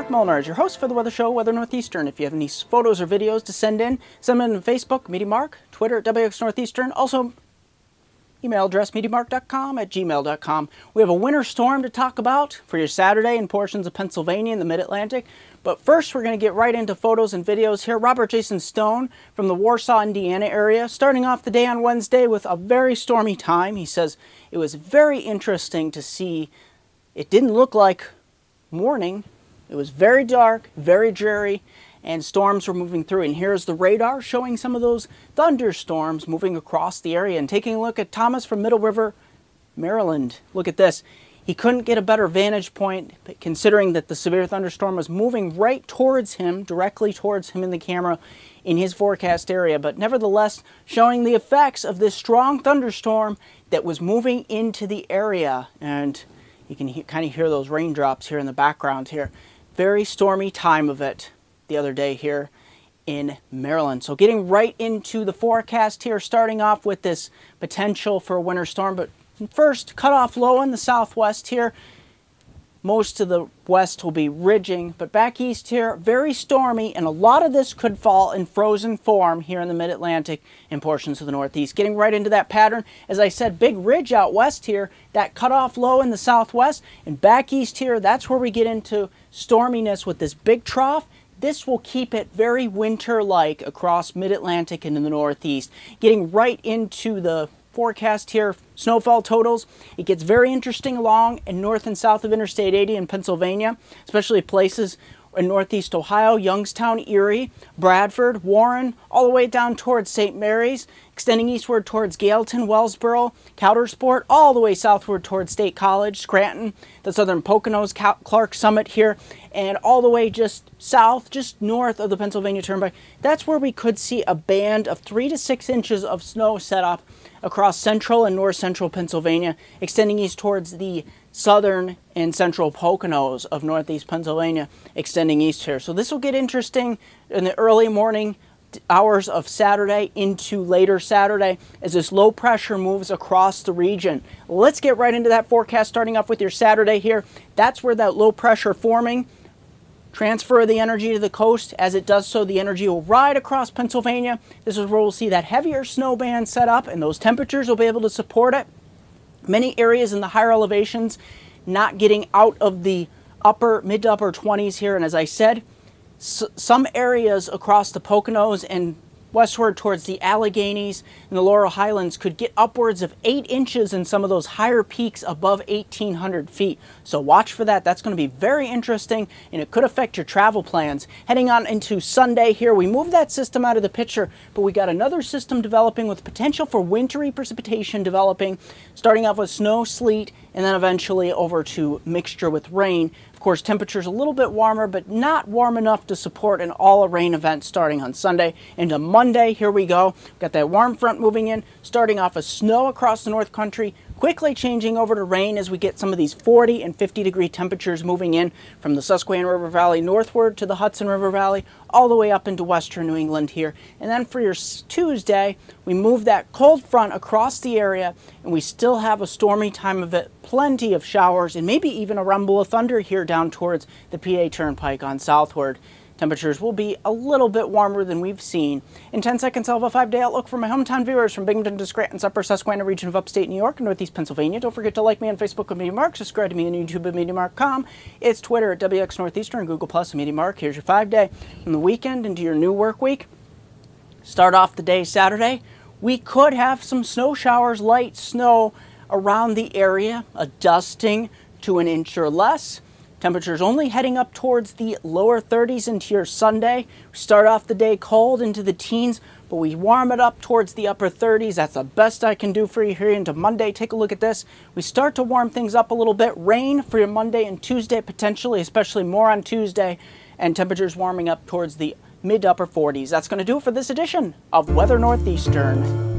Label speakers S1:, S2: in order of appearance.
S1: Mark Molnar is your host for the weather show, Weather Northeastern. If you have any photos or videos to send in them on Facebook, MeteoMark, Twitter, WX Northeastern. Also, email address, meteomark.com@gmail.com. We have a winter storm to talk about for your Saturday in portions of Pennsylvania and the Mid-Atlantic. But first, we're going to get right into photos and videos here. Robert Jason Stone from the Warsaw, Indiana area, starting off the day on Wednesday with a very stormy time. He says it was very interesting to see. It didn't look like morning. It was very dark, very dreary, and storms were moving through. And here's the radar showing some of those thunderstorms moving across the area. And taking a look at Thomas from Middle River, Maryland. Look at this. He couldn't get a better vantage point, but considering that the severe thunderstorm was moving right towards him, directly towards him in the camera in his forecast area. But nevertheless, showing the effects of this strong thunderstorm that was moving into the area. And you can kind of hear those raindrops here in the background here. Very stormy time of it the other day here in Maryland. So getting right into the forecast here, starting off with this potential for a winter storm. But first, cutoff low in the southwest here. Most of the west will be ridging, but back east here, very stormy, and a lot of this could fall in frozen form here in the mid-Atlantic and portions of the northeast. Getting right into that pattern, as I said, big ridge out west here, that cutoff low in the southwest, and back east here, that's where we get into storminess with this big trough. This will keep it very winter-like across mid-Atlantic and in the northeast. Getting right into the forecast here, snowfall totals. It gets very interesting along and north and south of Interstate 80 in Pennsylvania, especially places in northeast Ohio, Youngstown, Erie, Bradford, Warren, all the way down towards St. Mary's, extending eastward towards Gailton, Wellsboro, Coudersport, all the way southward towards State College, Scranton, the southern Poconos, Clark Summit here, and all the way just south, just north of the Pennsylvania Turnpike. That's where we could see a band of 3 to 6 inches of snow set up across central and north central Pennsylvania, extending east towards the southern and central Poconos of northeast Pennsylvania, extending east here. So this will get interesting in the early morning hours of Saturday into later Saturday as this low pressure moves across the region. Let's get right into that forecast, starting off with your Saturday here. That's where that low pressure forming transfer the energy to the coast. As it does so, the energy will ride across Pennsylvania. This is where we'll see that heavier snow band set up, and those temperatures will be able to support it. Many areas in the higher elevations not getting out of the mid to upper 20s here. And as I said, some areas across the Poconos and westward towards the Alleghenies and the Laurel Highlands could get upwards of 8 inches in some of those higher peaks above 1,800 feet. So watch for that. That's going to be very interesting, and it could affect your travel plans. Heading on into Sunday here, we move that system out of the picture, but we got another system developing with potential for wintry precipitation developing, starting off with snow, sleet, and then eventually over to mixture with rain. Of course, temperatures a little bit warmer, but not warm enough to support an all-rain event starting on Sunday into Monday. Here we go. We've got that warm front moving in, starting off with snow across the North Country, quickly changing over to rain as we get some of these 40 and 50 degree temperatures moving in from the Susquehanna River Valley northward to the Hudson River Valley, all the way up into western New England here. And then for your Tuesday, we move that cold front across the area, and we still have a stormy time of it. Plenty of showers and maybe even a rumble of thunder here down towards the PA Turnpike on southward. Temperatures will be a little bit warmer than we've seen. In 10 seconds, I'll have a 5-day outlook for my hometown viewers from Binghamton to Scranton's Upper Susquehanna region of Upstate New York and Northeast Pennsylvania. Don't forget to like me on Facebook at MeteoMark, subscribe to me on YouTube at MeteoMark.com. It's Twitter at WX Northeastern, Google Plus at MeteoMark. Here's your 5-day from the weekend into your new work week. Start off the day Saturday. We could have some snow showers, light snow around the area, a dusting to an inch or less. Temperatures only heading up towards the lower 30s into your Sunday. We start off the day cold into the teens, but we warm it up towards the upper 30s. That's the best I can do for you here into Monday. Take a look at this. We start to warm things up a little bit. Rain for your Monday and Tuesday potentially, especially more on Tuesday, and temperatures warming up towards the mid to upper 40s. That's going to do it for this edition of Weather Northeastern.